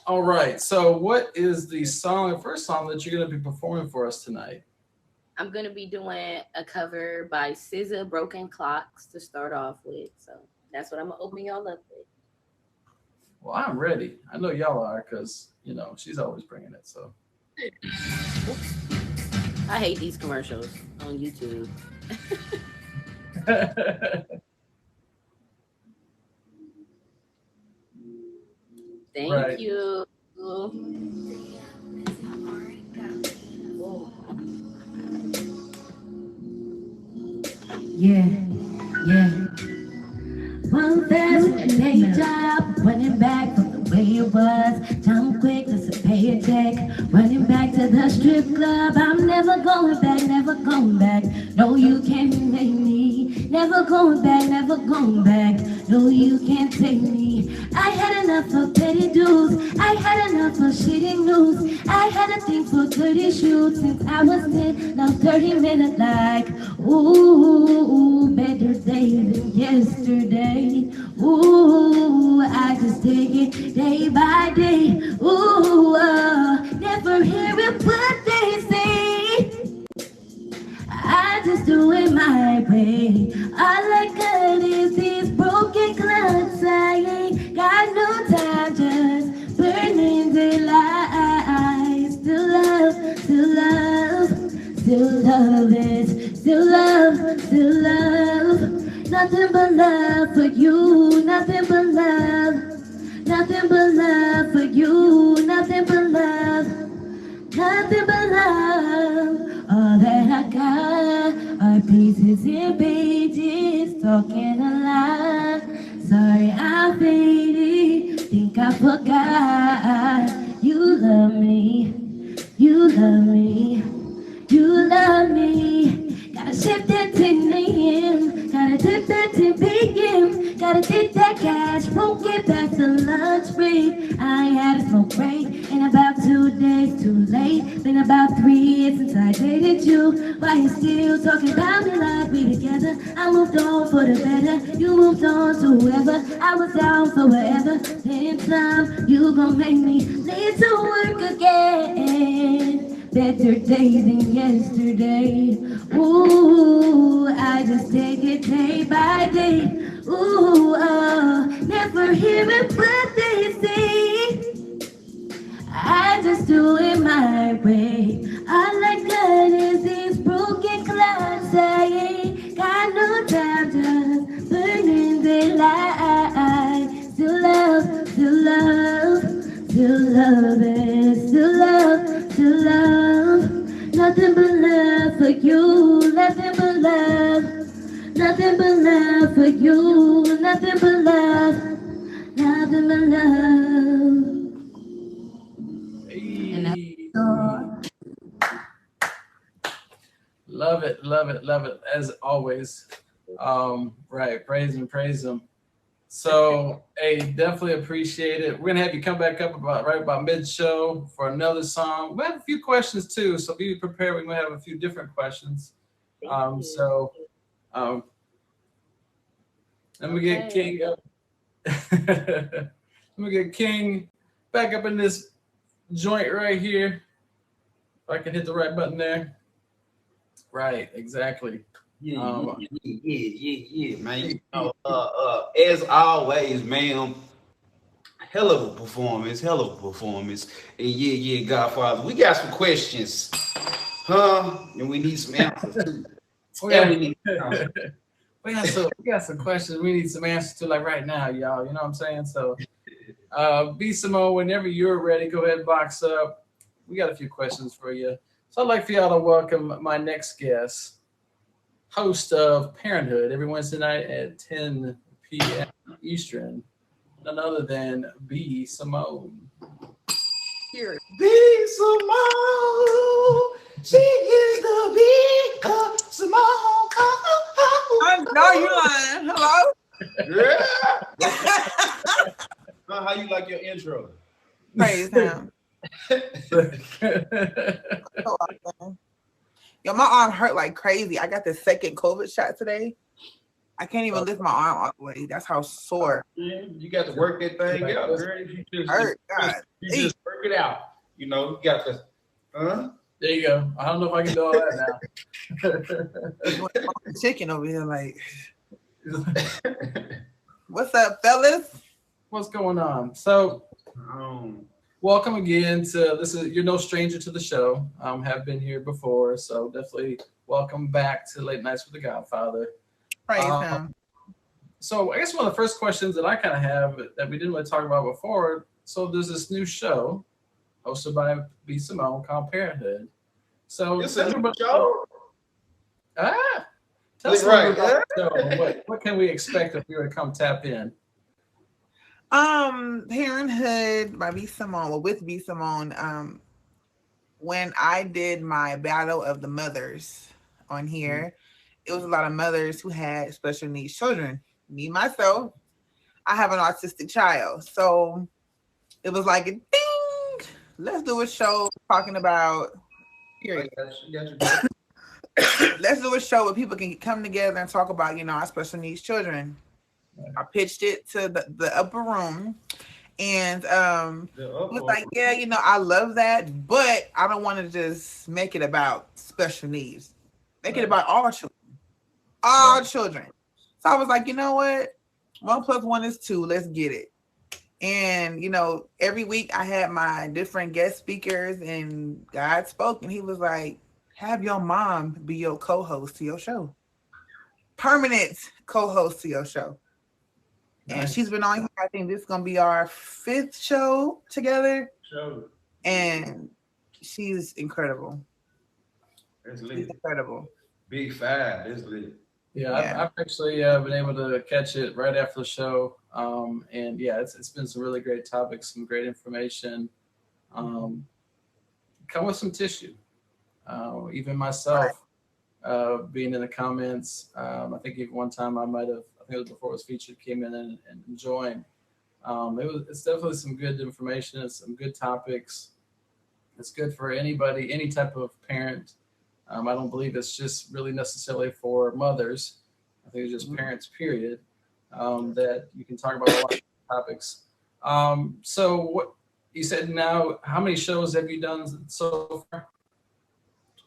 All right. So, what is the first song that you're going to be performing for us tonight? I'm gonna be doing a cover by SZA, "Broken Clocks" to start off with. So that's what I'm gonna open y'all up with. Well, I'm ready. I know y'all are because she's always bringing it. So, I hate these commercials on YouTube. Thank right. you. Yeah, yeah. One fast with a day job, running back from the way it was. Time quick, just to pay a check. Running back to the strip club. I'm never going back, never going back. No, you can't make me. Never going back, never going back. No, you can't take me. I had enough of petty dudes. I had enough of shitty news. I had a thing for dirty shoes since I was 10. Now 30 minutes like, ooh, better days than yesterday. Ooh, I just take it day by day. Ooh, never hearing what they say. I just do it my way. All I got is these broken clocks. I ain't got no time, just burning daylight. Still love, still love, still love it. Still love, still love. Nothing but love for you, nothing but love. Nothing but love for you, nothing but love. Nothing but love. All that I got are pieces and pages talking a lot. Sorry, I faded. Think I forgot. You love me. You love me. You love me. Gotta shift that 10 a.m. Gotta dip that 10 p.m. Gotta get that cash. Won't get back to lunch break. I ain't had a smoke break in about 2 days. Too late. Been about 3 years since I dated you. Why you still talking about me like we together? I moved on for the better. You moved on to whoever. I was down for whatever. In time, you gon' make me need to work again. Better days than yesterday. Ooh, I just take it day by day. Ooh, never hearing what they say. I just do it my way. All I got is these broken clocks. I ain't got no time, just burning daylight. Still love, still love, still love it. Still love, still love. Nothing but love for you, nothing but love. Nothing but love for you, nothing but love. Nothing but love. And that's Hey. all. Love it, love it, love it, as always. Right, praise him. So, hey, definitely appreciate it. We're gonna have you come back up about mid-show for another song. We have a few questions too, so be prepared. We're gonna have a few different questions. Thank you. So, um, let me get Okay. King up. Let me get King back up in this joint right here. If I can hit the right button there. Right, exactly. Yeah, Um, man. As always, man, hell of a performance. And Godfather. We got some questions, huh? And we need some answers too. we And got, we need some answers. we got some questions we need some answers to, like right now, y'all. You know what I'm saying? So, B Simone, whenever you're ready, go ahead and box up. We got a few questions for you. So I'd like for y'all to welcome my next guest, host of Parenthood every Wednesday night at 10 p.m. Eastern, none other than B Simone. Here. Big Simone, she is the big Simone. I know you lying. Hello? Yeah. How you like your intro? Praise him. So awesome. Yo, my arm hurt like crazy. I got the second COVID shot today. I can't even lift my arm all the way. That's how sore. You got to work that thing out, girl. You just work it out. You know, you got to. There you go. I don't know if I can do all that now. Chicken over here, like. What's up, fellas? What's going on? So, welcome again to this. You're no stranger to the show. Have been here before, so definitely welcome back to Late Nights with the Godfather. Praise him. So, I guess one of the first questions that I kind of have that we didn't really talk about before. So, there's this new show hosted by B. Simone called Parenthood. So, it's a new show. Tell us right. About the show. What can we expect if we were to come tap in? Parenthood by B. Simone, well, with B. Simone. When I did my Battle of the Mothers on here, it was a lot of mothers who had special needs children. Me, myself, I have an autistic child. So it was like, ding, let's do a show talking about, period. Let's do a show where people can come together and talk about, our special needs children. I pitched it to the upper room, and was like, yeah, I love that, but I don't want to just make it about special needs. Make it about all children. All children. So I was like, you know what? 1 + 1 is 2. Let's get it. And, every week I had my different guest speakers, and God spoke, and he was like, have your mom be your co-host to your show. Permanent co-host to your show. Nice. And she's been on here. I think this is going to be our 5th show together. And she's incredible. It's lit. She's incredible. Big 5. It's lit. Yeah, I've actually been able to catch it right after the show. And yeah, it's been some really great topics, some great information. Come with some tissue. Even myself, being in the comments, I think even one time I think it was before it was featured, came in and joined. It's definitely some good information. It's some good topics. It's good for anybody, any type of parent. I don't believe it's just really necessarily for mothers. I think it's just parents, period, that you can talk about a lot of topics. So what you said now, how many shows have you done so far?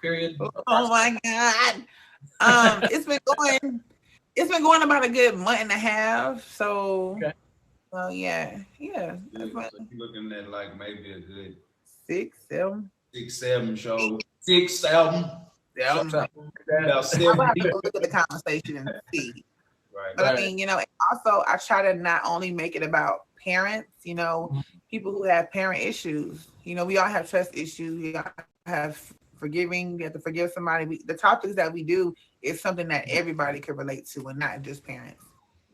Period. Oh my God. It's been going about a good month and a half. So yeah. So you're looking at like maybe a good 6, 7. 6, 7 shows. 6, 7. Yeah, about 7. I'm about to look at the conversation and see. Right. But I mean, also I try to not only make it about parents, people who have parent issues. We all have trust issues. We all have forgiving. You have to forgive somebody. The topics that we do is something that everybody can relate to, and not just parents.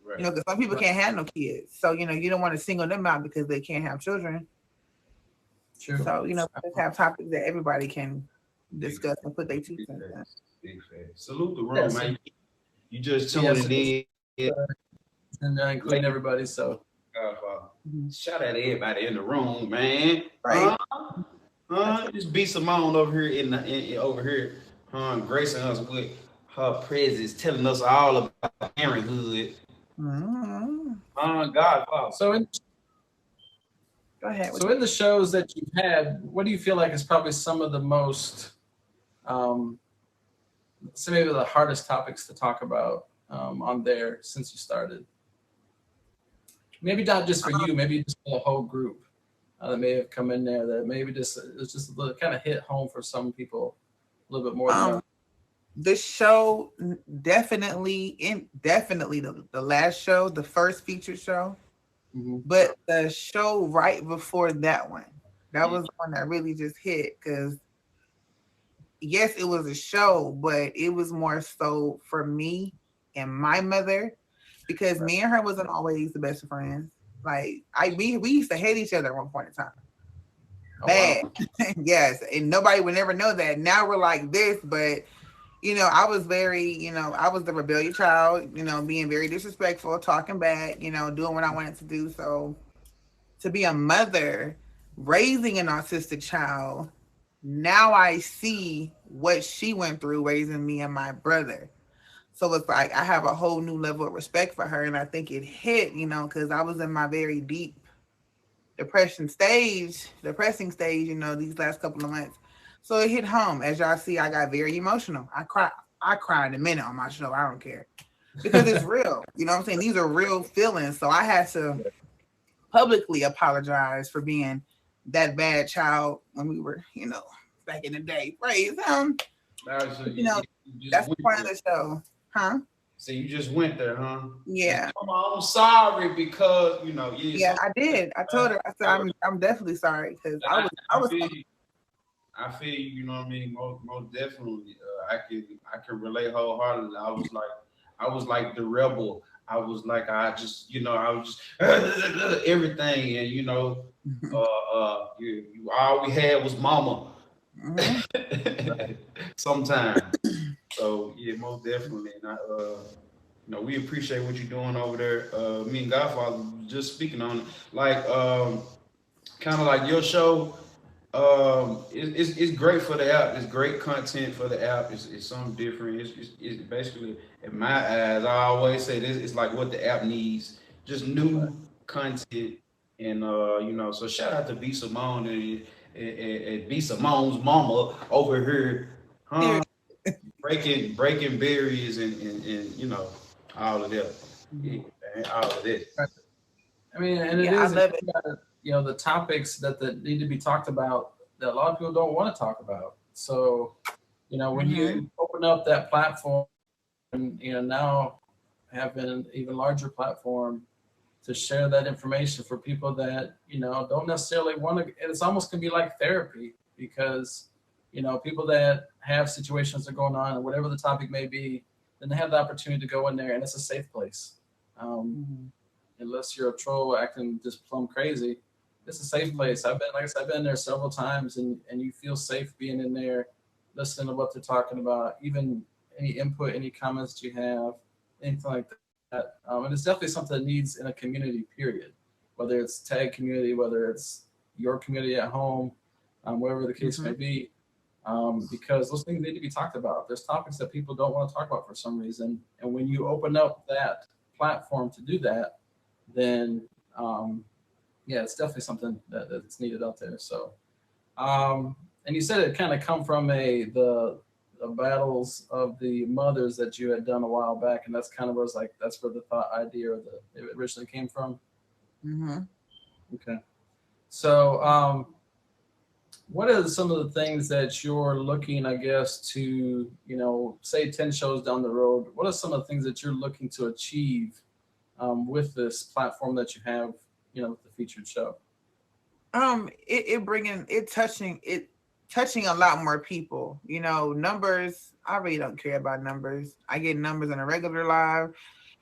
Right. Because some people can't have no kids, so you don't want to single them out because they can't have children. True. So just have topics that everybody can discuss and put their 2 cents in. Big fan. Salute the room, man. You just tuned in. And including everybody. So shout out to everybody in the room, man. Right. Just be Simone over here over here, gracing us with her presence, telling us all about parenthood. Godfather. So go ahead. So in the shows that you've had, what do you feel like is probably some of the most, maybe the hardest topics to talk about on there since you started? Maybe not just for you, maybe just for the whole group that may have come in there, that maybe it's just a little kind of hit home for some people a little bit more than the show, definitely the last show, the first featured show, but the show right before that one, that was the one that really just hit, because yes, it was a show, but it was more so for me and my mother, because me and her wasn't always the best of friends. Like we used to hate each other at one point in time. Bad. Wow. Yes. And nobody would never know that. Now we're like this, but I was very, I was the rebellious child, being very disrespectful, talking back, doing what I wanted to do. So to be a mother raising an autistic child, now I see what she went through raising me and my brother. So it's like I have a whole new level of respect for her, and I think it hit, because I was in my very deep depressing stage, these last couple of months. So it hit home. As y'all see, I got very emotional. I cry in a minute on my show. I don't care. Because it's real. You know what I'm saying? These are real feelings. So I had to publicly apologize for being that bad child when we were, back in the day. Praise him. That's part of the show. Huh? So you just went there, huh? Yeah. I'm sorry because Yeah, I did. I told her. I said I'm definitely sorry because I was. I feel you. You know what I mean. Most definitely. I can relate wholeheartedly. I was like the rebel. I was like I was just everything, and all we had was mama. Mm-hmm. Sometimes. So yeah, most definitely. And we appreciate what you're doing over there. Me and Godfather just speaking on it, like kind of like your show. It's great for the app. It's great content for the app. It's something different. It's basically, in my eyes, I always say this. It's like what the app needs, just new content. And so shout out to B Simone and B Simone's mama over here, huh? breaking barriers and all of that. All of that. I mean, and it is. I love it. The topics that need to be talked about that a lot of people don't want to talk about. So, when you open up that platform and, now have an even larger platform to share that information for people that, don't necessarily want to, it's almost going to be like therapy because, people that have situations that are going on and whatever the topic may be, then they have the opportunity to go in there and it's a safe place. Unless you're a troll acting just plumb crazy, it's a safe place. I've been there several times, and you feel safe being in there, listening to what they're talking about, even any input, any comments you have, anything like that. And it's definitely something that needs in a community, period. Whether it's tag community, whether it's your community at home, whatever the case may be, because those things need to be talked about. There's topics that people don't want to talk about for some reason, and when you open up that platform to do that, then it's definitely something that's needed out there. So, and you said it kind of come from the battles of the mothers that you had done a while back, and that's kind of was like that's where the thought idea or it originally came from. Mm-hmm. Okay, so what are some of the things that you're looking, I guess, to say 10 shows down the road? What are some of the things that you're looking to achieve with this platform that you have? With the featured show, touching a lot more people. Numbers. I really don't care about numbers. I get numbers in a regular live.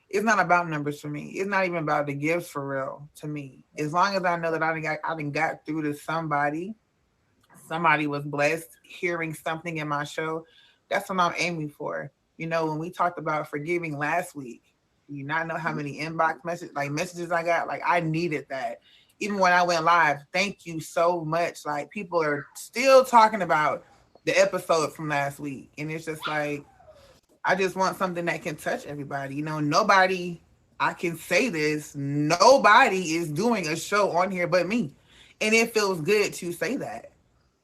It's not about numbers for me. It's not even about the gifts for real to me. As long as I know that I done got through to somebody was blessed hearing something in my show. That's what I'm aiming for. When we talked about forgiving last week. You not know how many inbox messages I got. Like I needed that. Even when I went live, thank you so much. Like people are still talking about the episode from last week. And it's just like, I just want something that can touch everybody. Nobody, I can say this, nobody is doing a show on here but me. And it feels good to say that.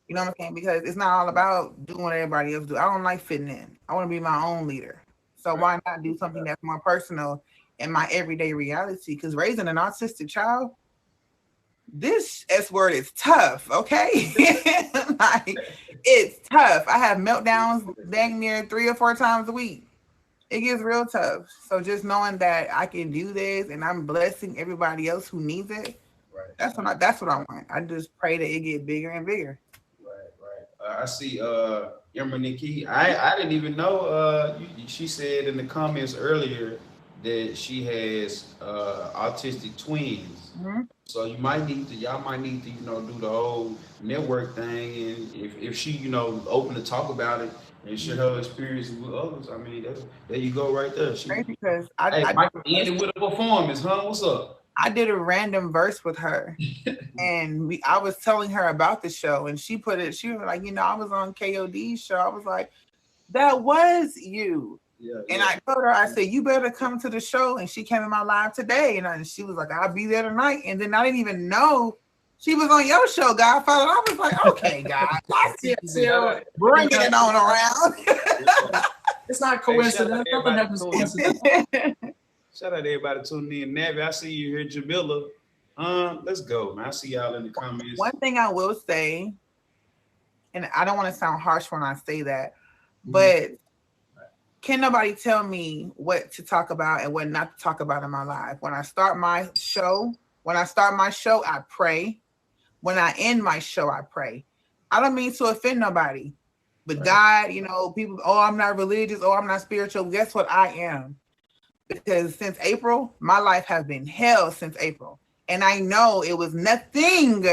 You know what I'm saying? Because it's not all about doing what everybody else do. I don't like fitting in. I want to be my own leader. So why not do something that's more personal in my everyday reality? Because raising an autistic child, this S word is tough, okay? Like, it's tough. I have meltdowns dang near 3 or 4 times a week. It gets real tough. So just knowing that I can do this and I'm blessing everybody else who needs it, that's what I want. I just pray that it get bigger and bigger. Right. I see Emeraldneki. I didn't even know. She said in the comments earlier that she has autistic twins. Mm-hmm. So y'all might need to do the whole network thing, and if she open to talk about it and share her experiences with others, I mean there you go right there. Because I might end it with a performance, huh? What's up? I did a random verse with her, and I was telling her about the show, and she was like, I was on KOD's show. I was like, that was you. And I told her, I said, you better come to the show. And she came in my live today. And she was like, I'll be there tonight. And then I didn't even know she was on your show, Godfather. I was like, okay, God, bring it on around. It's not coincidence. Nothing happens coincidence. Shout out to everybody tuning in. Navi, I see you here. Jamila, let's go, man. I see y'all in the comments. One thing I will say, and I don't want to sound harsh when I say that, but can nobody tell me what to talk about and what not to talk about in my life? When I start my show, I pray. When I end my show, I pray. I don't mean to offend nobody, but God, people, I'm not religious, I'm not spiritual. Guess what? I am. Because since April, my life has been hell since April. And I know it was nothing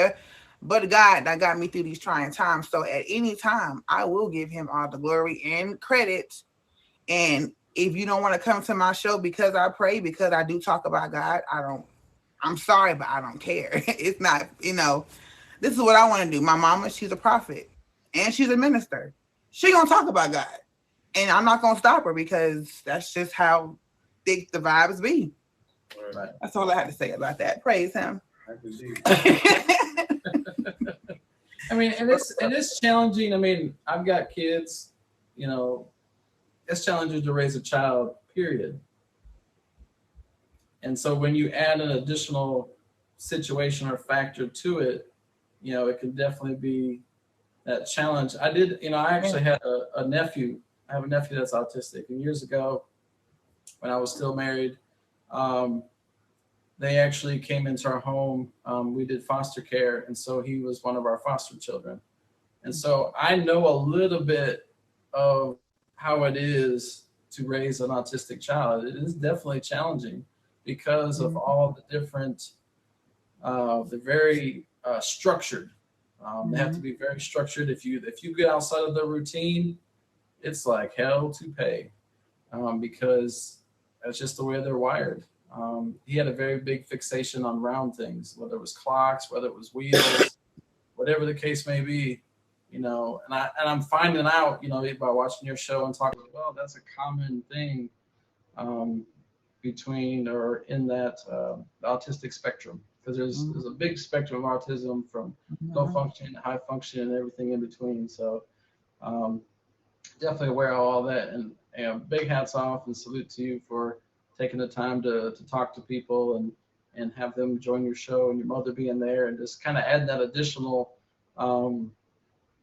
but God that got me through these trying times. So at any time, I will give him all the glory and credit. And if you don't want to come to my show because I pray, because I do talk about God, I'm sorry, but I don't care. It's not, this is what I want to do. My mama, she's a prophet and she's a minister. She gonna talk about God. And I'm not gonna stop her because that's just how thick the vibes be. Right. That's all I had to say about that. Praise him. I mean, and it's challenging. I mean, I've got kids, it's challenging to raise a child, period. And so when you add an additional situation or factor to it, it can definitely be that challenge. I actually had a nephew. I have a nephew that's autistic. And years ago, when I was still married, they actually came into our home. We did foster care. And so he was one of our foster children. And so I know a little bit of how it is to raise an autistic child. It is definitely challenging because of all the different, they're very structured. They have to be very structured. If you get outside of the routine, it's like hell to pay because that's just the way they're wired. He had a very big fixation on round things, whether it was clocks, whether it was wheels, whatever the case may be. And I'm finding out, by watching your show and talking, well, that's a common thing between or in that autistic spectrum, because there's a big spectrum of autism from low function to high function and everything in between. So definitely aware of all that, and big hats off and salute to you for taking the time to talk to people and have them join your show and your mother being there and just kind of add that additional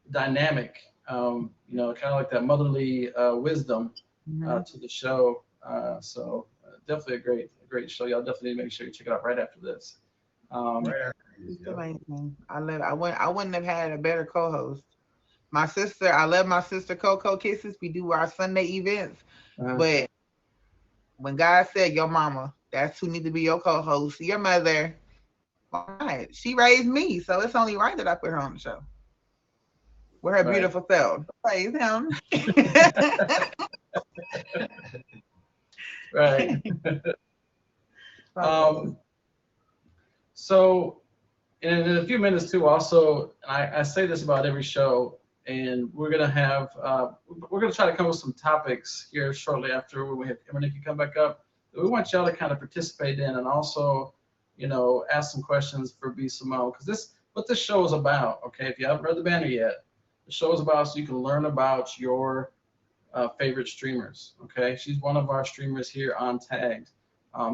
dynamic, kind of like that motherly wisdom to the show. So definitely a great show. Y'all definitely need to make sure you check it out right after this. It's amazing. I love it. I wouldn't have had a better co-host. I love my sister Coco Kisses. We do our Sunday events. But when God said, your mama, that's who need to be your co-host, your mother, all right, she raised me. So it's only right that I put her on the show. With her beautiful self. Praise him. Right. So in a few minutes too, also, and I say this about every show, and we're gonna try to come up with some topics here shortly after when we have Emeraldneki come back up that we want y'all to kind of participate in, and also, ask some questions for B. Simone, because what this show is about. Okay, if you haven't read the banner yet, the show is about so you can learn about your favorite streamers. Okay, she's one of our streamers here on Tagged.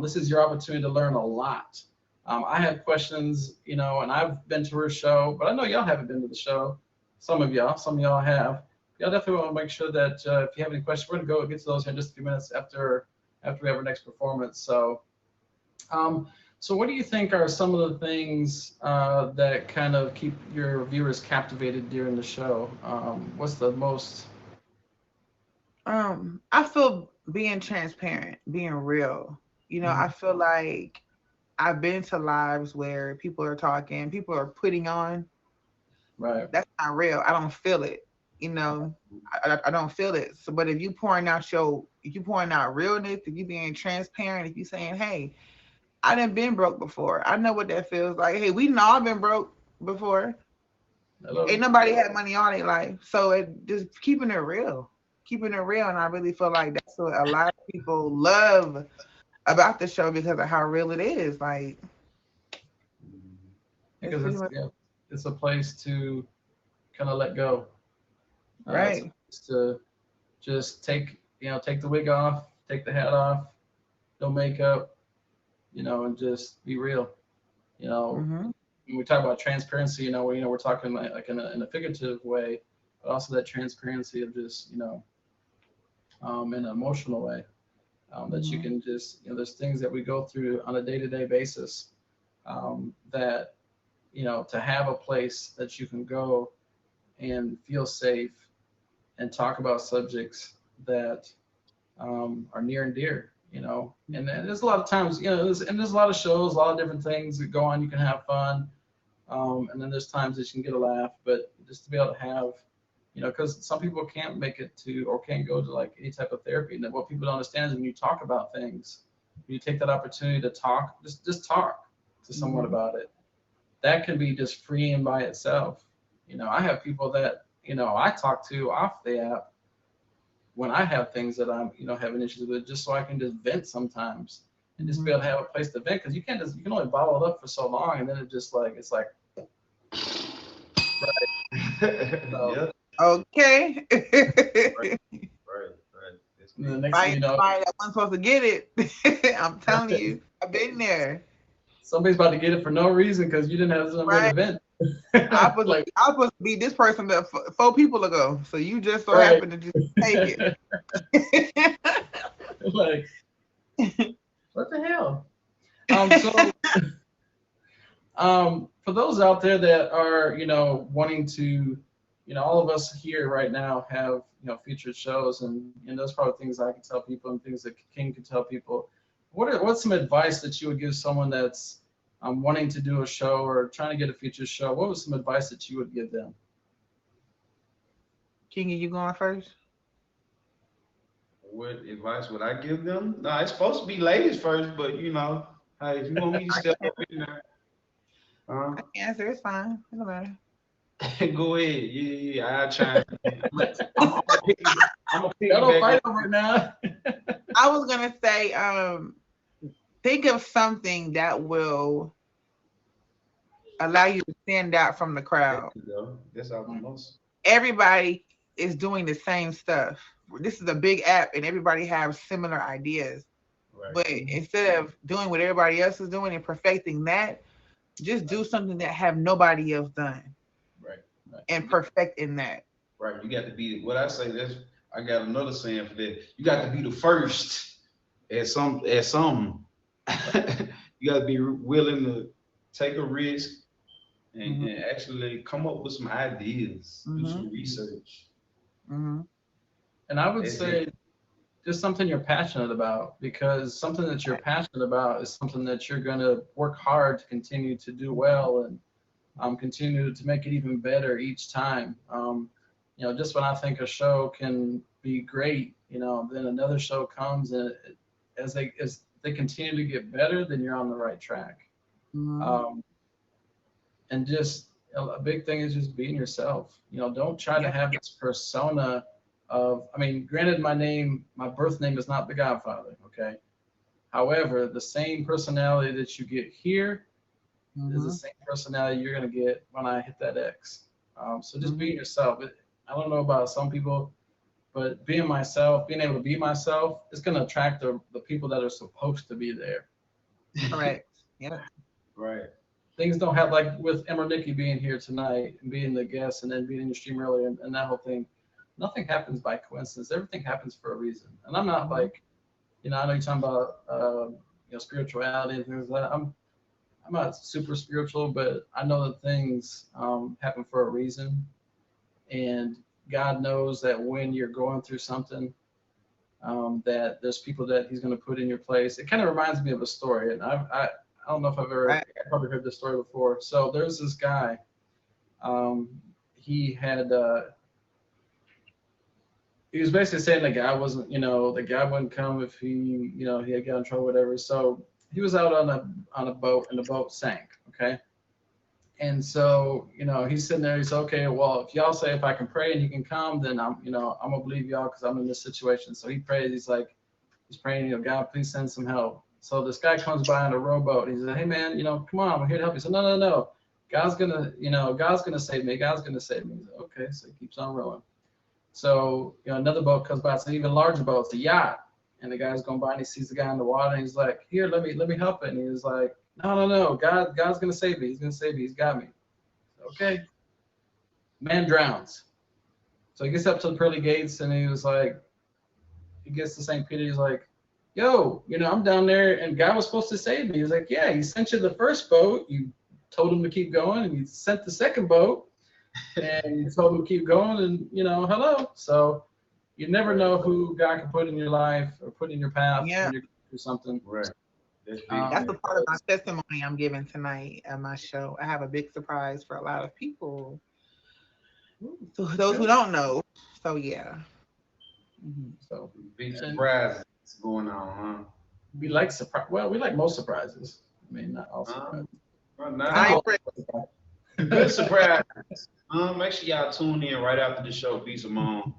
This is your opportunity to learn a lot. I have questions, and I've been to her show, but I know y'all haven't been to the show. Some of y'all have. Y'all definitely want to make sure that if you have any questions, we're going to get to those here in just a few minutes after we have our next performance. So, so what do you think are some of the things that kind of keep your viewers captivated during the show? What's the most? I feel being transparent, being real. I feel like I've been to lives where people are talking, people are putting on. Right. That's not real. I don't feel it. I don't feel it. So, but if you pouring out realness, if you being transparent, if you saying, hey, I done been broke before. I know what that feels like. Hey, we all been broke before. Ain't nobody had money all their life. So just keeping it real. keeping it real, and I really feel like that's what a lot of people love about the show because of how real it is. Like, because it's a place to kind of let go. Right. To just take the wig off, take the hat off, no makeup, and just be real. When we talk about transparency, we're talking like in a figurative way, but also that transparency of just in an emotional way, that you can just there's things that we go through on a day-to-day basis, that to have a place that you can go and feel safe and talk about subjects that are near and dear, and there's a lot of times, there's a lot of shows, a lot of different things that go on. You can have fun, and then there's times that you can get a laugh, but just to be able to have, because some people can't make it to or can't go to like any type of therapy, and what people don't understand is when you talk about things, you take that opportunity to talk, just talk to someone about it. That can be just freeing by itself. I have people that I talk to off the app when I have things that I'm having issues with, just so I can just vent sometimes and just be able to have a place to vent, because you can only bottle it up for so long, and then it's like right. So, yeah. Okay. Right. And the next thing you know, somebody that wasn't supposed to get it. I'm telling you, I've been there. Somebody's about to get it for no reason because you didn't have somewhere to vent. I was supposed to be this person that 4 people ago, so you just so happened to just take it. Like, what the hell? For those out there that are wanting to, all of us here right now have featured shows, and those probably things I can tell people and things that King can tell people. What's some advice that you would give someone that's wanting to do a show or trying to get a featured show? What was some advice that you would give them? King, are you going first? What advice would I give them? No, it's supposed to be ladies first, but hey, if you want me to step up in there, I can answer. It's fine. It don't matter. Go ahead. Yeah. I'll chime in. I'm a pick don't fight over it now. I was gonna say, think of something that will allow you to stand out from the crowd. That's our most. Everybody is doing the same stuff. This is a big app, and everybody has similar ideas. Right. But instead of doing what everybody else is doing and perfecting that, just do something that have nobody else done. Right. And perfect in that. Right. You got to be what I say. I got another saying for that. You got to be the first at some. You got to be willing to take a risk and actually come up with some ideas, do some research. And I would say just something you're passionate about, because something that you're passionate about is something that you're going to work hard to continue to do well and continue to make it even better each time. Just when I think a show can be great, then another show comes, and as they continue to get better, then you're on the right track. And just a big thing is just being yourself. Don't try to have this persona of, granted, my birth name is not the Godfather, okay? However, the same personality that you get here is the same personality you're going to get when I hit that X. So just being yourself. I don't know about some people, but being myself, being able to be myself, is going to attract the people that are supposed to be there. Correct. Yeah. Right. Things don't have, like with Emeraldneki being here tonight and being the guest and then being in your stream earlier and that whole thing. Nothing happens by coincidence. Everything happens for a reason. And I'm not like, I know you're talking about, spirituality and things like that. I'm not super spiritual, but I know that things happen for a reason. And God knows that when you're going through something, that there's people that He's going to put in your place. It kind of reminds me of a story, and I don't know if I probably heard this story before. So there's this guy. He was basically saying the guy wasn't, the guy wouldn't come if he had got in trouble, whatever. So he was out on a boat, and the boat sank. Okay. And so, he's sitting there. He's okay. Well, if y'all say if I can pray and he can come, then I'm gonna believe y'all because I'm in this situation. So he prays. He's praying. God, please send some help. So this guy comes by on a rowboat. He says, hey man, come on, I'm here to help you. So no. God's gonna save me. God's gonna save me. He said, okay. So he keeps on rowing. So another boat comes by. It's an even larger boat. It's a yacht. And the guy's going by and he sees the guy in the water and he's like, here, let me help it. And he's like, no. God's gonna save me. He's gonna save me. He's got me. Okay. Man drowns. So he gets up to the pearly gates and he gets to St. Peter. He's like, yo, I'm down there and God was supposed to save me. He's like, yeah, he sent you the first boat. You told him to keep going and you sent the second boat and you told him to keep going and, hello. So you never know who God can put in your life or put in your path when you're going through something. Right. That's the part of my testimony I'm giving tonight at my show. I have a big surprise for a lot of people. So those who don't know. So yeah. So big surprise going on, huh? We like surprise. Well, we like most surprises. I mean, not all surprises. Good surprise. Make sure y'all tune in right after the show. Be Simone.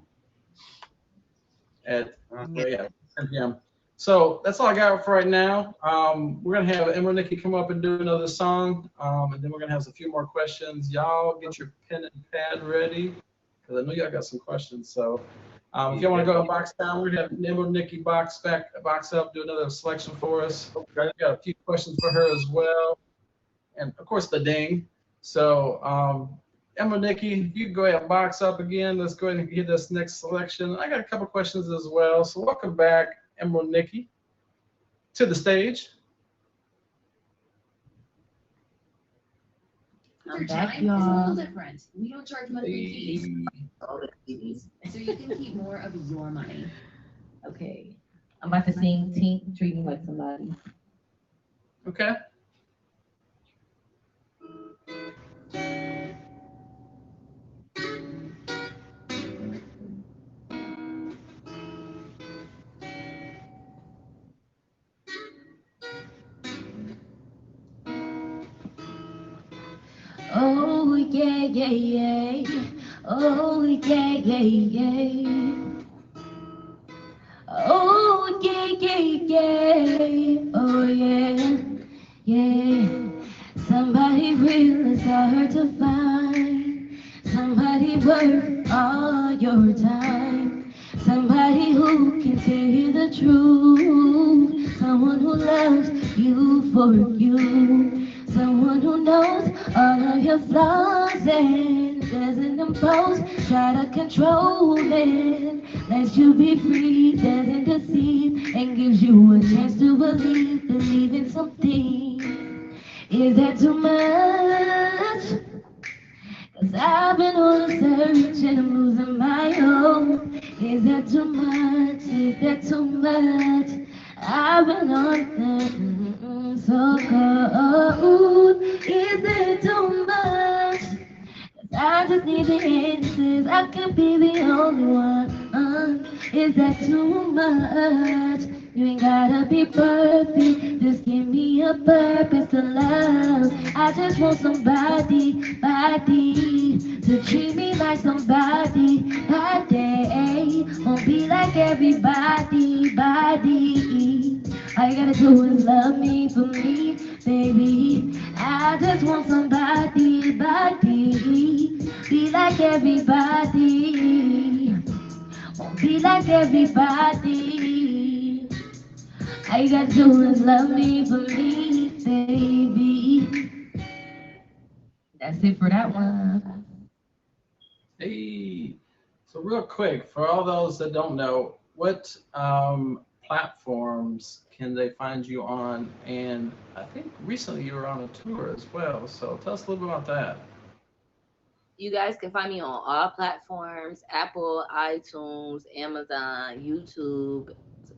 At 10 p.m. So that's all I got for right now. We're gonna have Emeraldneki come up and do another song, and then we're gonna have a few more questions. Y'all get your pen and pad ready, because I know y'all got some questions. So if y'all want to go and box down, we're gonna have Emeraldneki box up, do another selection for us. We got a few questions for her as well, and of course the ding. So Emeraldneki, you can go ahead and box up again. Let's go ahead and get this next selection. I got a couple questions as well. So welcome back, Emeraldneki, to the stage. I'm back, y'all. It's a little different. We don't charge monthly fees, so you can keep more of your money. Okay. I'm about to sing Tink, Treat Me Like Somebody. Okay. Oh yeah. Oh yeah. Oh yeah. Oh yeah. Somebody real is hard to find. Somebody worth all your time. Somebody who can tell you the truth. Someone who loves you for you. Someone who knows all of your flaws and doesn't impose, try to control it. Lets you be free, doesn't deceive, and gives you a chance to believe in something. Is that too much? Cause I've been on a search and I'm losing my hope. Is that too much? Is that too much? I've been on so cold. Is that too much? I just need the answers. I could be the only one. Is that too much? You ain't gotta be perfect. Just give me a purpose to love. I just want somebody to treat me like somebody. Won't be like everybody. All you gotta do is love me for me, baby. I just want somebody, be like everybody. Won't be like everybody. All you gotta do is love me for me, baby. That's it for that one. Hey, so real quick, for all those that don't know, what platforms can they find you on? And I think recently you were on a tour as well. So tell us a little bit about that. You guys can find me on all platforms: Apple, iTunes, Amazon, YouTube,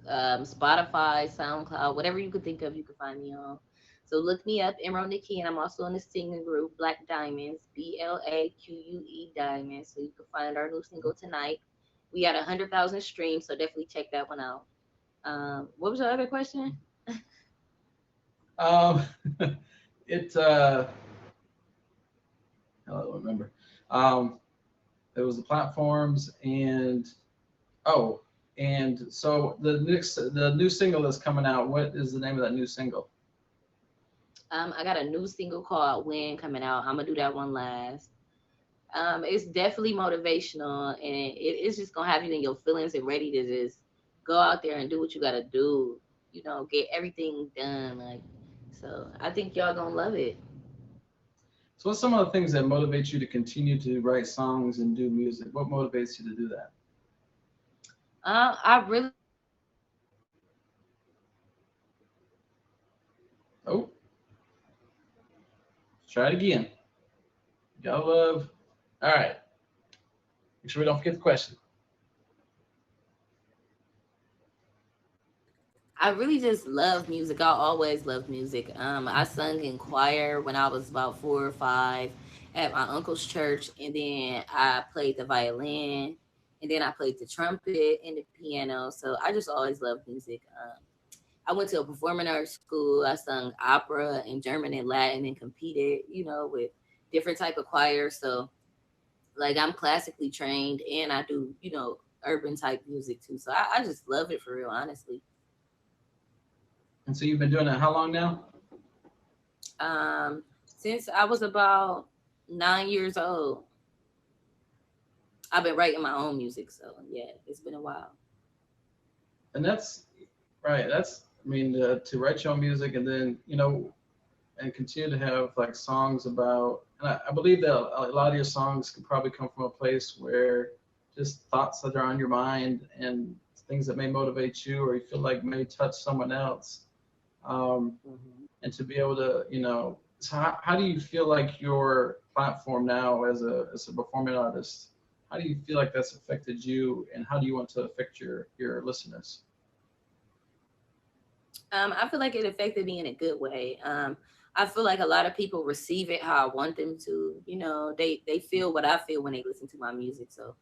Spotify, SoundCloud, whatever you could think of, you can find me on. So look me up, Emeraldneki, and I'm also in the singing group Black Diamonds, BLAQUE Diamonds. So you can find our new single tonight. We got 100,000 streams, so definitely check that one out. What was your other question? It I don't remember. It was the platforms and so the new single that's coming out. What is the name of that new single? I got a new single called "When" coming out. I'm gonna do that one last. It's definitely motivational, and it's just gonna have you in your feelings and ready to just go out there and do what you gotta do. You know, get everything done. Like, so I think y'all gonna love it. So what's some of the things that motivate you to continue to write songs and do music? What motivates you to do that? I really Oh, let's try it again. Y'all love. All right. Make sure we don't forget the question. I really just love music. I always loved music. I sung in choir when I was about 4 or 5 at my uncle's church, and then I played the violin, and then I played the trumpet and the piano. So I just always loved music. I went to a performing arts school. I sung opera and German and Latin and competed, with different type of choirs. So like I'm classically trained, and I do, urban type music too. So I just love it for real, honestly. And so you've been doing that how long now? Since I was about 9 years old. I've been writing my own music, so yeah, it's been a while. And that's right. To write your own music and then, and continue to have like songs about, and I believe that a lot of your songs can probably come from a place where just thoughts that are on your mind and things that may motivate you or you feel like may touch someone else. And to be able to, so how do you feel like your platform now as a performing artist, how do you feel like that's affected you and how do you want to affect your listeners? I feel like it affected me in a good way. I feel like a lot of people receive it how I want them to. They feel what I feel when they listen to my music. So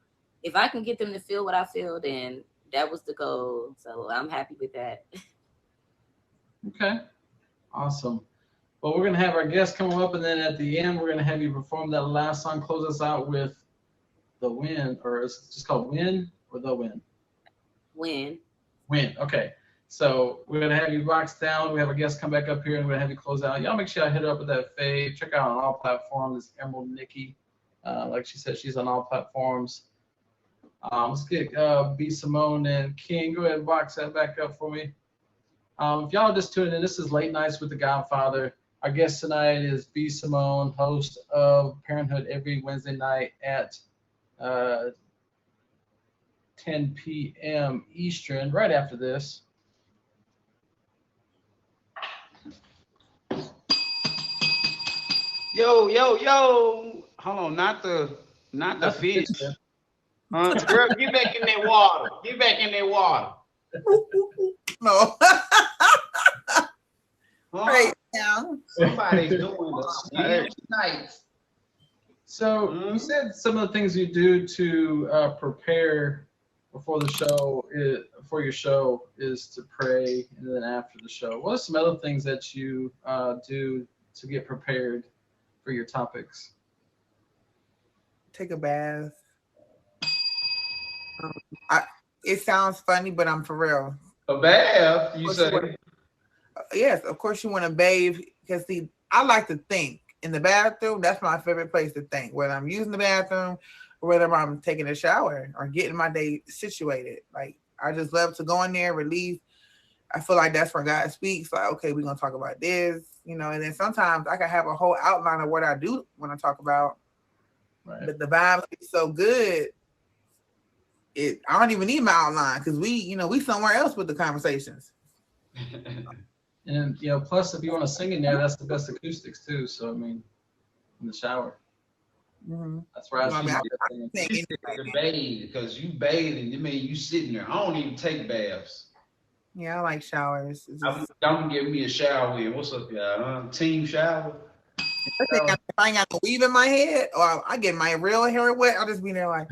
if I can get them to feel what I feel, then that was the goal. So I'm happy with that. Okay, awesome. Well, we're gonna have our guests come up, and then at the end, we're gonna have you perform that last song. Close us out with "The Win," or it's just called "Win" or "The Win." Win. Win. Okay. So we're gonna have you box down. We have our guests come back up here, and we're gonna have you close out. Y'all make sure y'all hit her up with that fave. Check out on all platforms. It's Emeraldneki. Like she said, she's on all platforms. Let's get B Simone and King. Go ahead and box that back up for me. If y'all just tuned in, this is Late Nights with the Godfather. Our guest tonight is B Simone, host of Parenthood every Wednesday night at 10 p.m. Eastern. Right after this. Yo. Hold on, not the fish. Girl, get back in that water. Get back in that water. No. Right now. Somebody's doing this tonight. So you said some of the things you do to prepare before the show, for your show, is to pray, and then after the show. What are some other things that you do to get prepared for your topics? Take a bath. It sounds funny, but I'm for real. A bath, you say? Yes, of course you want to bathe because I like to think in the bathroom. That's my favorite place to think, whether I'm using the bathroom or whether I'm taking a shower or getting my day situated. Like I just love to go in there, release. I feel like that's where God speaks. Like, okay, we're gonna talk about this, and then sometimes I can have a whole outline of what I do when I talk about. Right. But the vibes is so good. I don't even need my outline because we somewhere else with the conversations. And plus if you want to sing in there, that's the best acoustics too. So in the shower. Mm-hmm. That's where I bathe because you bathing. You mean you sitting there? I don't even take baths. Yeah, I like showers. Don't give me a shower here. What's up, y'all? Team shower. If I ain't got no weave in my head, or I get my real hair wet, I'll just be there like,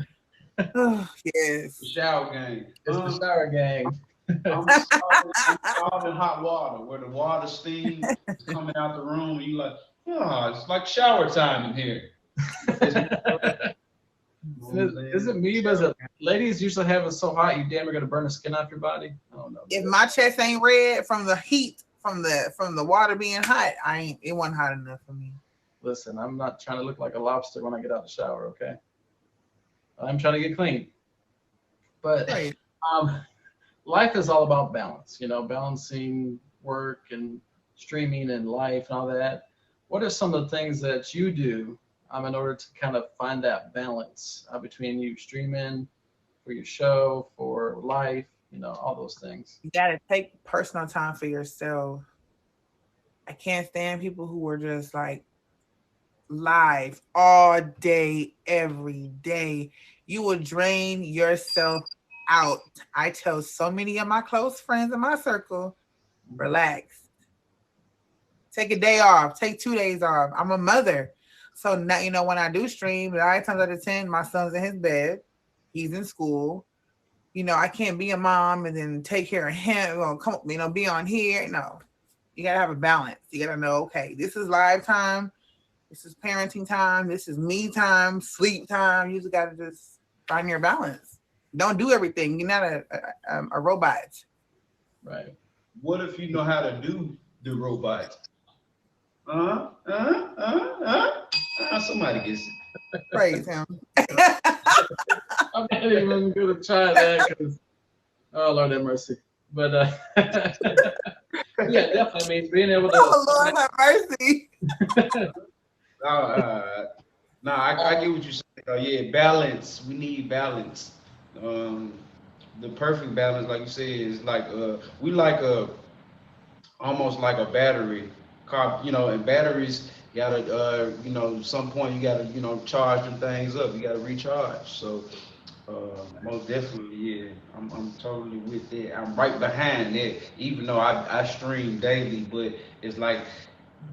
oh yes. The shower gang. It's the shower gang. I'm scalding hot water where the water steam is coming out the room, and you like, it's like shower time in here. Is it me? But ladies usually have it so hot you damn are gonna burn the skin off your body? I don't know. If my chest ain't red from the heat, from the water being hot, it wasn't hot enough for me. Listen, I'm not trying to look like a lobster when I get out of the shower, okay? I'm trying to get clean. But Right. Life is all about balance, balancing work and streaming and life and all that. What are some of the things that you do in order to kind of find that balance between you streaming for your show, for life, all those things? You gotta take personal time for yourself. I can't stand people who are just like live all day, every day. You will drain yourself out. I tell so many of my close friends in my circle, relax. Take a day off. Take 2 days off. I'm a mother. So now, when I do stream, 9 times out of 10, my son's in his bed. He's in school. I can't be a mom and then take care of him. Be on here. No. You got to have a balance. You got to know, okay, this is live time. This is parenting time. This is me time, sleep time. You just got to just find your balance. Don't do everything. You're not a robot. Right. What if you know how to do the robot? Somebody gets it. Praise him. I'm not even going to try that because, oh, Lord have mercy. But, yeah, definitely. I mean, being able to. Oh, Lord have mercy. No, I get what you're saying. Yeah, balance. We need balance. The perfect balance, like you said, is like we like almost like a battery car. And batteries gotta some point you gotta charge them things up. You gotta recharge. So most definitely, yeah, I'm totally with that. I'm right behind that. Even though I stream daily, but it's like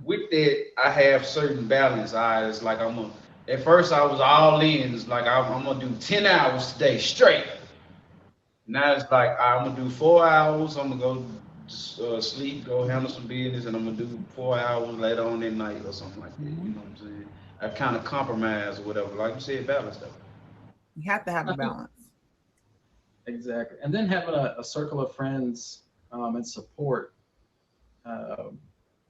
with that I have certain balance. It's like at first I was all in. It's like I'm gonna do 10 hours today straight. Now it's like I'm gonna do 4 hours. I'm gonna go sleep, go handle some business, and I'm gonna do 4 hours later on at night or something like that. You know what I'm saying? I kind of compromise or whatever. Like you said, balance though. You have to have a balance. Exactly. And then having a circle of friends and support,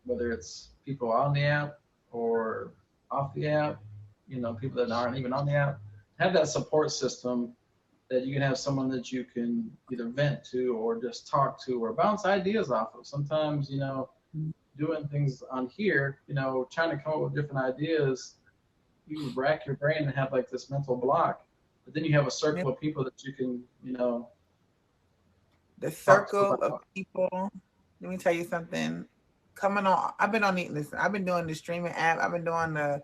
whether it's people on the app or off the app, people that aren't even on the app, have that support system that you can have someone that you can either vent to or just talk to or bounce ideas off of. Sometimes, doing things on here, trying to come up with different ideas, you rack your brain and have like this mental block. But then you have a circle of people that you can, the circle of people. Let me tell you something. I've been doing the streaming app. I've been doing the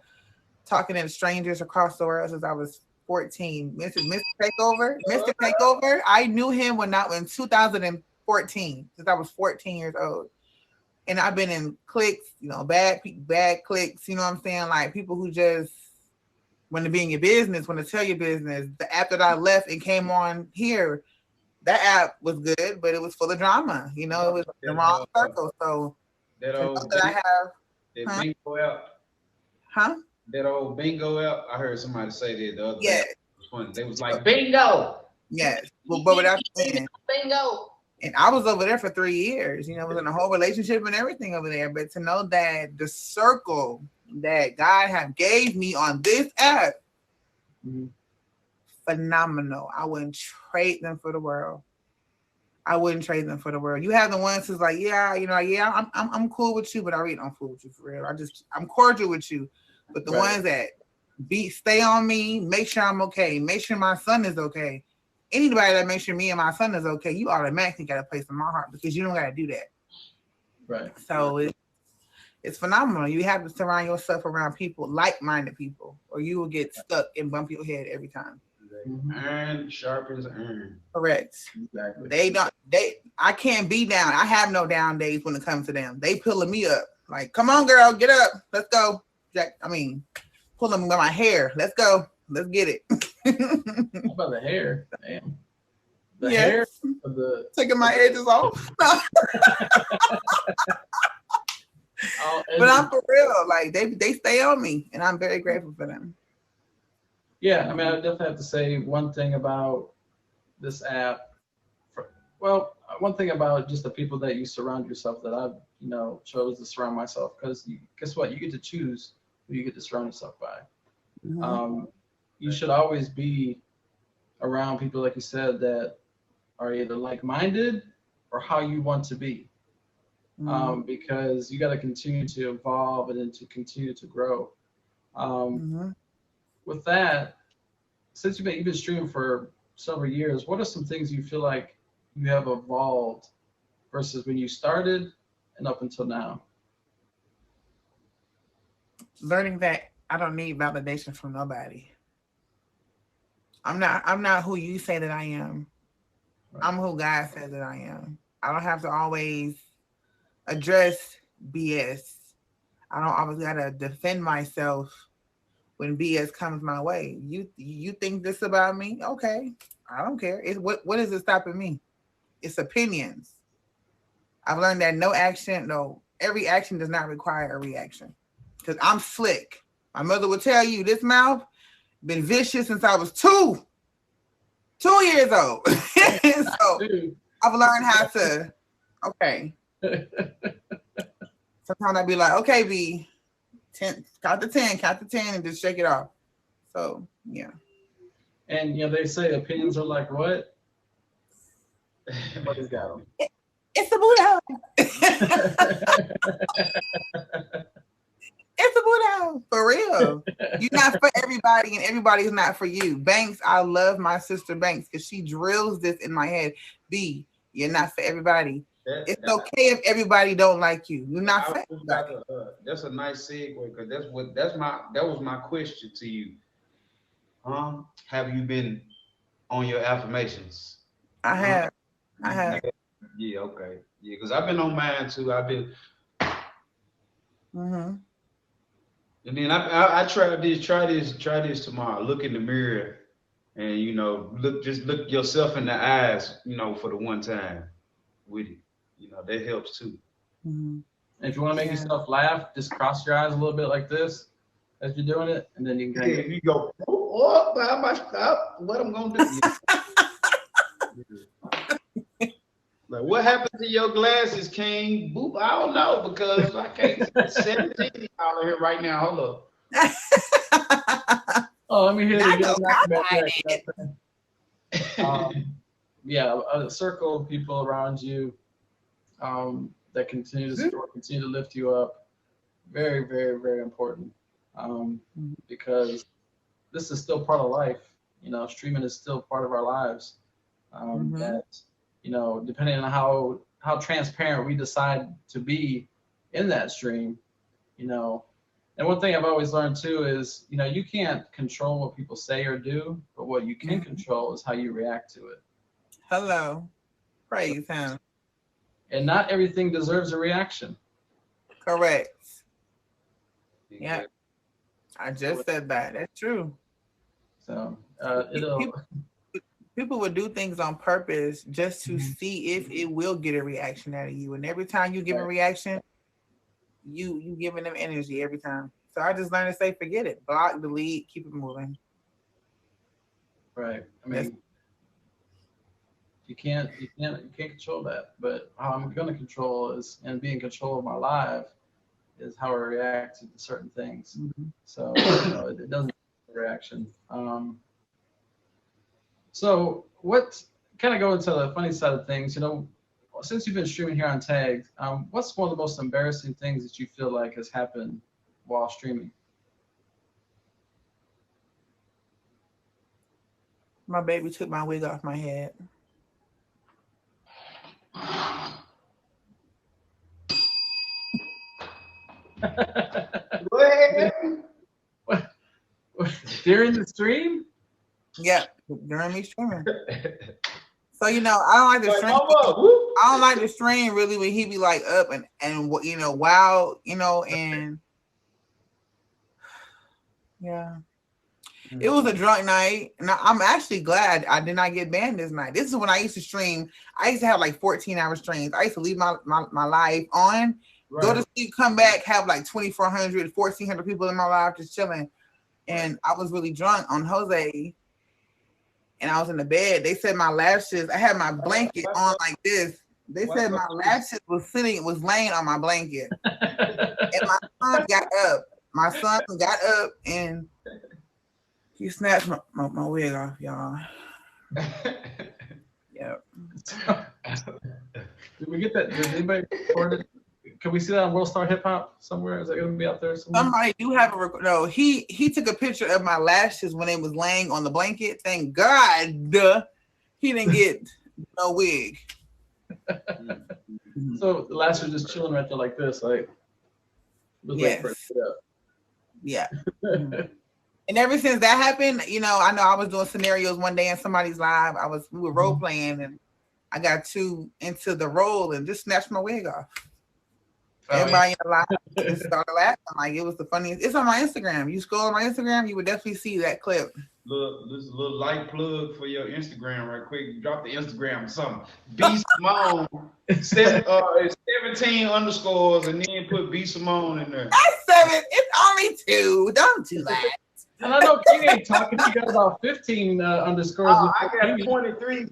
talking to strangers across the world since I was 14. Mr. Takeover. I knew him in 2014, since I was 14 years old. And I've been in cliques, bad cliques, you know what I'm saying? Like people who just want to be in your business, want to tell your business. The app that I left and came on here, that app was good, but it was full of drama. It was the wrong circle. So that old bingo app. Huh? That old bingo app. I heard somebody say that the other day. It was funny. They was like bingo. Yes. But without saying bingo. And I was over there for 3 years, was in a whole relationship and everything over there. But to know that the circle that God have gave me on this app, phenomenal. I wouldn't trade them for the world. You have the ones who's like, I'm cool with you, but I really don't fool with you for real. I'm cordial with you. But the ones that stay on me, make sure I'm okay, make sure my son is okay. Anybody that makes sure me and my son is okay, you automatically got a place in my heart because you don't got to do that. Right. So it's phenomenal. You have to surround yourself around people, like-minded people, or you will get stuck and bump your head every time. Iron sharpens iron. Correct. Exactly. I can't be down. I have no down days when it comes to them. They pulling me up. Like, come on, girl, get up. Let's go. Pulling by my hair. Let's go. Let's get it. How about the hair? Damn. The hair of the taking my edges off. But I'm for real. Like they stay on me, and I'm very grateful for them. Yeah, I mean, I definitely have to say one thing about this app. One thing about just the people that you surround yourself that I've, chose to surround myself, because guess what? You get to choose who you get to surround yourself by. Mm-hmm. You should always be around people, like you said, that are either like-minded or how you want to be. Mm-hmm. Because you got to continue to evolve and then to continue to grow. Mm-hmm. With that, since you've been streaming for several years, what are some things you feel like you have evolved versus when you started and up until now? Learning that I don't need validation from nobody. I'm not who you say that I am. Right. I'm who God says that I am. I don't have to always address BS. I don't always gotta defend myself when BS comes my way. You think this about me? Okay. I don't care. What is it stopping me? It's opinions. I've learned that every action does not require a reaction. Because I'm slick. My mother would tell you, this mouth been vicious since I was 2 years old. So I've learned how to, okay. Sometimes I'd be like, okay, B, 10, count to 10, and just shake it off. So, yeah. And, they say opinions are like what? What is that? It's a Buddha. It's a Buddha. For real. You're not for everybody and everybody's not for you. Banks, I love my sister Banks because she drills this in my head. B, you're not for everybody. It's okay if everybody don't like you. You're not for everybody. That's a nice segue because that was my question to you. Have you been on your affirmations? I have. Yeah, okay. Yeah, because I've been on mine too. I've been. Mm-hmm. And then I try this tomorrow. Look in the mirror, and look yourself in the eyes. For the one time with it. That helps too. Mm-hmm. If you want to make yourself laugh, just cross your eyes a little bit like this as you're doing it, and then you can. Yeah, you go. What I'm gonna do? Like, what happened to your glasses, King? Boop, I don't know because I can't see 17 out here right now. Hold up. Let me hear it again. A circle of people around you that continue to support, continue to lift you up. Very, very, very important because this is still part of life. Streaming is still part of our lives. That, depending on how transparent we decide to be in that stream, and one thing I've always learned too is, you can't control what people say or do, but what you can control is how you react to it. Hello. Praise him. And not everything deserves a reaction. Correct. Yeah. I just said that. That's true. So people would do things on purpose just to see if it will get a reaction out of you. And every time you give a reaction, you giving them energy every time. So I just learned to say, forget it. Block, delete, keep it moving. Right. I mean, you can't control that. But how I'm going to control is, and be in control of my life, is how I react to certain things. So it doesn't have a reaction. So what kind of go into the funny side of things, since you've been streaming here on Tagged, what's one of the most embarrassing things that you feel like has happened while streaming? My baby took my wig off my head. What? During the stream? Yeah, during me streaming. So I don't like the stream. I don't like the stream really when he be like up and wow, and yeah. It was a drunk night, and I'm actually glad I did not get banned this night. This is when I used to stream. I used to have like 14-hour streams. I used to leave my live on Go to sleep, come back, have like 2,400, 1,400 people in my life just chilling. And I was really drunk on Jose. And I was in the bed. They said my lashes, I had my blanket on like this. They said my lashes was laying on my blanket. And my son got up. My son got up and he snatched my wig off, y'all. Yep. Did we get that? Did anybody record it? Can we see that on World Star Hip Hop somewhere? Is it going to be out there somewhere? Somebody do have a record. No, he took a picture of my lashes when it was laying on the blanket. Thank God he didn't get no wig. So the lashes are just chilling right there like this, like. Yes. Yeah. And ever since that happened, I know I was doing scenarios one day in somebody's live. We were role playing, and I got too into the role and just snatched my wig off. Everybody in the live just started laughing. Like, it was the funniest. It's on my Instagram. You scroll on my Instagram, you would definitely see that clip. This is a little light plug for your Instagram right quick. Drop the Instagram or something. B Simone, 17 underscores, and then put B Simone in there. That's 7. It's only 2. Don't do that. And I know King ain't talking. He got about 15 underscores. Oh, I got 23.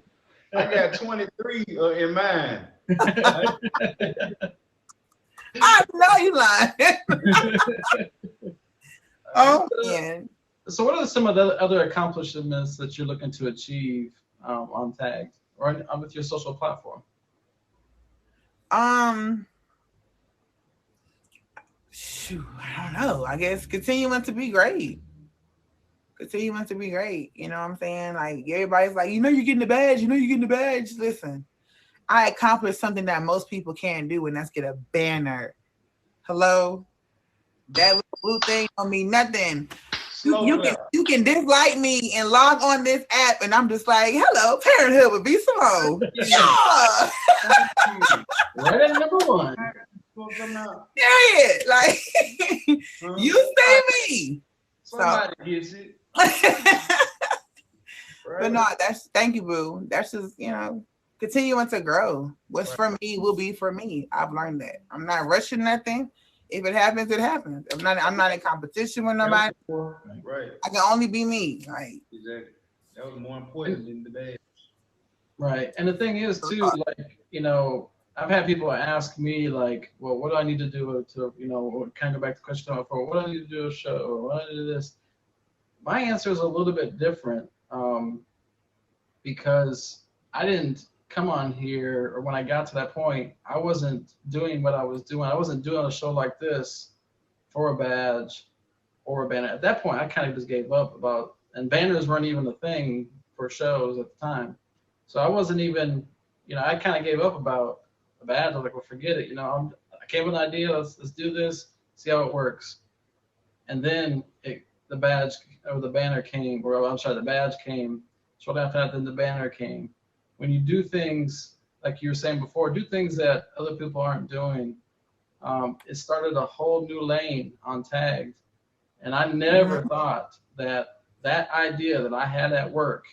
I got 23 in mine. I know you lying. Oh, man. So what are some of the other accomplishments that you're looking to achieve on Tagged or with your social platform? Shoot, I don't know. I guess continuing to be great. You know what I'm saying? Like, everybody's like, you're getting the badge. You're getting the badge. Listen, I accomplished something that most people can't do, and that's get a banner. Hello? That little blue thing don't mean nothing. You can dislike me and log on this app, and I'm just like, hello, Parenthood with B Simone. Yeah. Right at number 1. Period. Like, you say me. Somebody gets it. But no, thank you, boo. That's just, continuing to grow. What's for me will be for me. I've learned that. I'm not rushing nothing. If it happens, it happens. I'm not in competition with nobody. Right. I can only be me. Like, exactly. That was more important than the badge. Right. And the thing is too, like, I've had people ask me like, well, what do I need to do to, kind of go back to the question before, what do I need to do a show? Or what do I do this? My answer is a little bit different because I didn't come on here, or when I got to that point, I wasn't doing what I was doing. I wasn't doing a show like this for a badge or a banner. At that point, I kind of just gave up and banners weren't even a thing for shows at the time. So I wasn't even, I kind of gave up about a badge. I was like, well, forget it. I came with an idea. Let's do this, see how it works. And then the badge or the banner came, the badge came. Shortly after that, then the banner came. When you do things, like you were saying before, do things that other people aren't doing, it started a whole new lane on Tagged. And I never thought that idea that I had at work,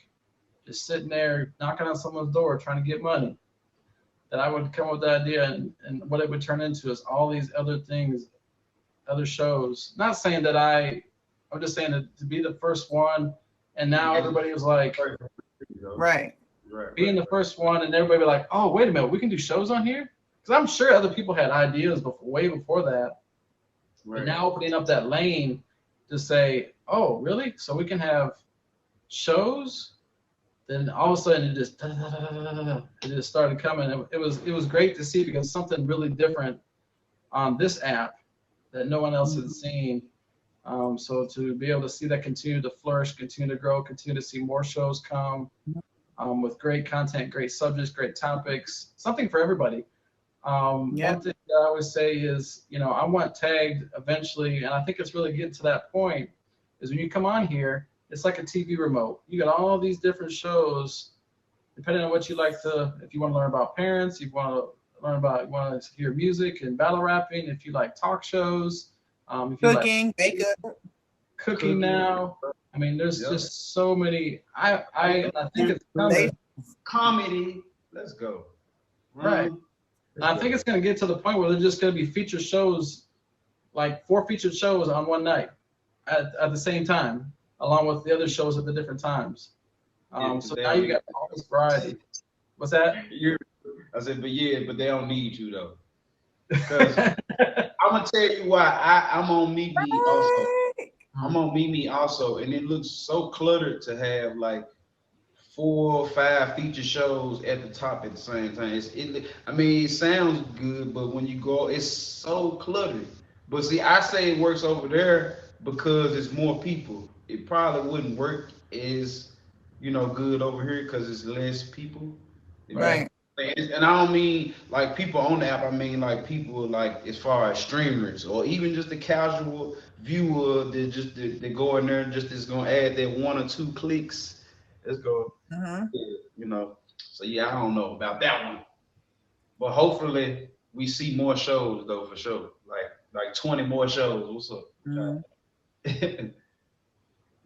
just sitting there knocking on someone's door trying to get money, that I would come up with that idea and what it would turn into is all these other things, other shows. Not saying that I'm just saying that to be the first one, and now everybody was like, right. Being the first one, and everybody be like, oh, wait a minute, we can do shows on here? Because I'm sure other people had ideas way before that. Right. And now opening up that lane to say, oh, really? So we can have shows? Then all of a sudden it just started coming. It was great to see, because something really different on this app that no one else had seen. So to be able to see that continue to flourish, continue to grow, continue to see more shows come with great content, great subjects, great topics, something for everybody. One thing that I always say is, I want Tagged eventually, and I think it's really getting to that point, is when you come on here, it's like a TV remote. You got all these different shows, depending on what you like if you want to learn about parents, you want to hear music and battle rapping, if you like talk shows, if you cooking, makeup, cooking now. I mean, there's just so many. I think it's coming. Comedy. Let's go. Right. I think it's going to get to the point where they're just going to be feature shows, like 4 featured shows on one night at the same time, along with the other shows at the different times. So now you got all this variety. What's that? I said, but they don't need you though. Because I'm gonna tell you why. I'm on Meet Me also. I'm on Meet Me also, and it looks so cluttered to have like 4 or 5 feature shows at the top at the same time. I mean, it sounds good, but when you go, it's so cluttered. But see, I say it works over there because it's more people. It probably wouldn't work as good over here because it's less people. Right. And I don't mean like people on the app. I mean like people like as far as streamers or even just the casual viewer that they go in there just is gonna add that 1 or 2 clicks. Let's go. So yeah, I don't know about that one, but hopefully we see more shows though for sure. Like 20 more shows. What's up?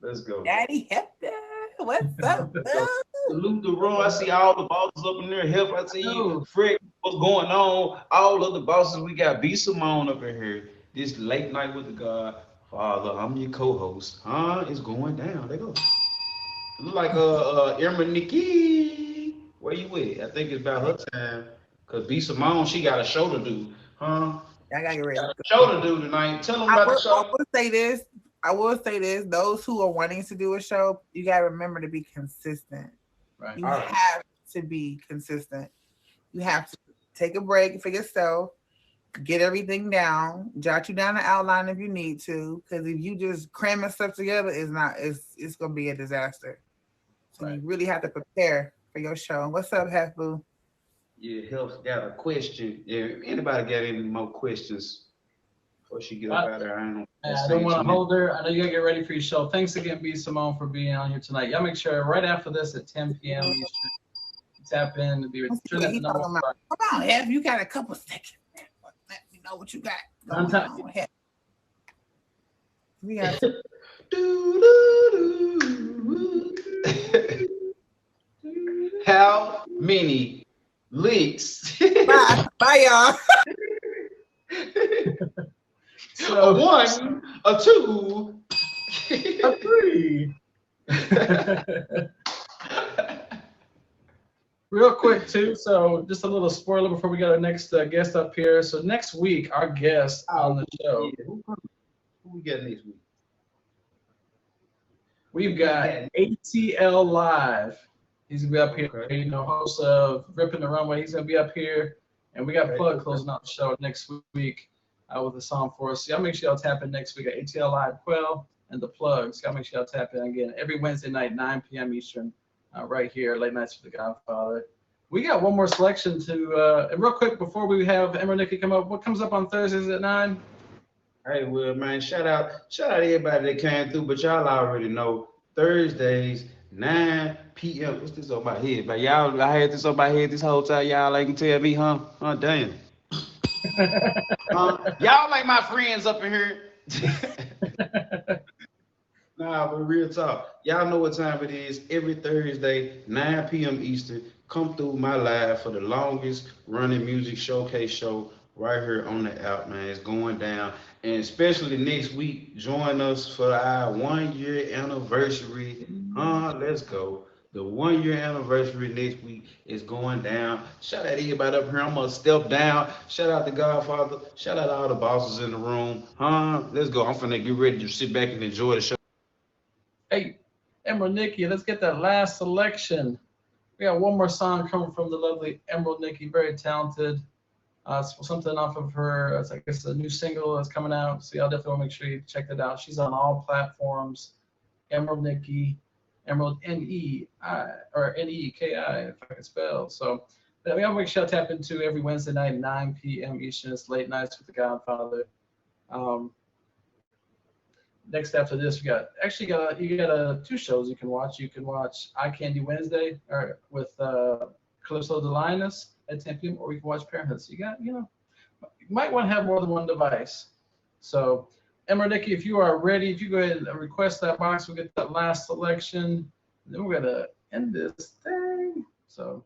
Let's go. Daddy Hector, what's up? Salute the room. I see all the bosses up in there. Help, I see you. Fred, what's going on? All of the bosses. We got B Simone up in here. This late night with the Godfather. I'm your co-host. It's going down. There go. Look like Emeraldneki. Where you at? I think it's about her time. Cause B Simone, she got a show to do. I gotta get ready. Got a show to do tonight. Tell them about the show. I will say this. Those who are wanting to do a show, you gotta remember to be consistent. Right. You have to be consistent. You have to take a break for yourself, get everything down, jot you down an outline if you need to. Because if you just cramming stuff together, it's gonna be a disaster. So you really have to prepare for your show. What's up, Half Boo? Yeah, Health got a question. Yeah, anybody got any more questions before she get up out there? I don't want to hold her. I know you gotta get ready for your show. Thanks again, B Simone, for being on here tonight. Y'all make sure right after this at 10 p.m. you should tap in and be sure that the number. Come on, Hev, you got a couple seconds. Let me know what you got going on. Hev. We got How many licks? Bye, y'all. So, a 1, a 2, a 3. Real quick too, so just a little spoiler before we get our next guest up here. So next week, our guest on the show. Who we got next week? We've got ATL Live. He's gonna be up here, host of Ripping the Runway. He's gonna be up here, and we got Plug closing out the show next week with a song for us. So y'all make sure y'all tap in next week at ATL Live, Quell, and the Plugs. Y'all make sure y'all tap in again every Wednesday night, 9 p.m. Eastern, right here, Late Nights with the Godfather. We got one more selection to. And real quick before we have Emeraldneki come up, what comes up on Thursdays at 9? Hey, well, man, shout out everybody that came through, but y'all already know Thursdays, 9 p.m. What's this on my head? But y'all, I had this on my head this whole time. Y'all ain't tell me, huh? Oh, damn. Y'all like my friends up in here. Nah, but real talk. Y'all know what time it is. Every Thursday, 9 p.m. Eastern, come through my live for the longest running music showcase show right here on the app, man. It's going down. And especially next week, join us for our 1-year anniversary. Let's go. The 1-year anniversary next week is going down. Shout out to everybody up here. I'm going to step down. Shout out to Godfather. Shout out to all the bosses in the room. Let's go. I'm finna get ready to sit back and enjoy the show. Hey, Emeraldneki, let's get that last selection. We got one more song coming from the lovely Emeraldneki, very talented. Something off of her, I guess, a new single that's coming out. So y'all definitely want to make sure you check that out. She's on all platforms. Emeraldneki, Emerald N-E-I, or N-E-K-I, if I can spell. So we gotta make sure I tap into every Wednesday night, 9 p.m. Eastern. It's Late Nights with the Godfather. Next after this, you got 2 shows you can watch. You can watch Eye Candy Wednesday or with Calypso the Lioness at 10 p.m. or you can watch Parenthood. So you might want to have more than one device. So Emeraldneki, if you are ready, if you go ahead and request that box, we'll get that last selection. And then we're gonna end this thing. So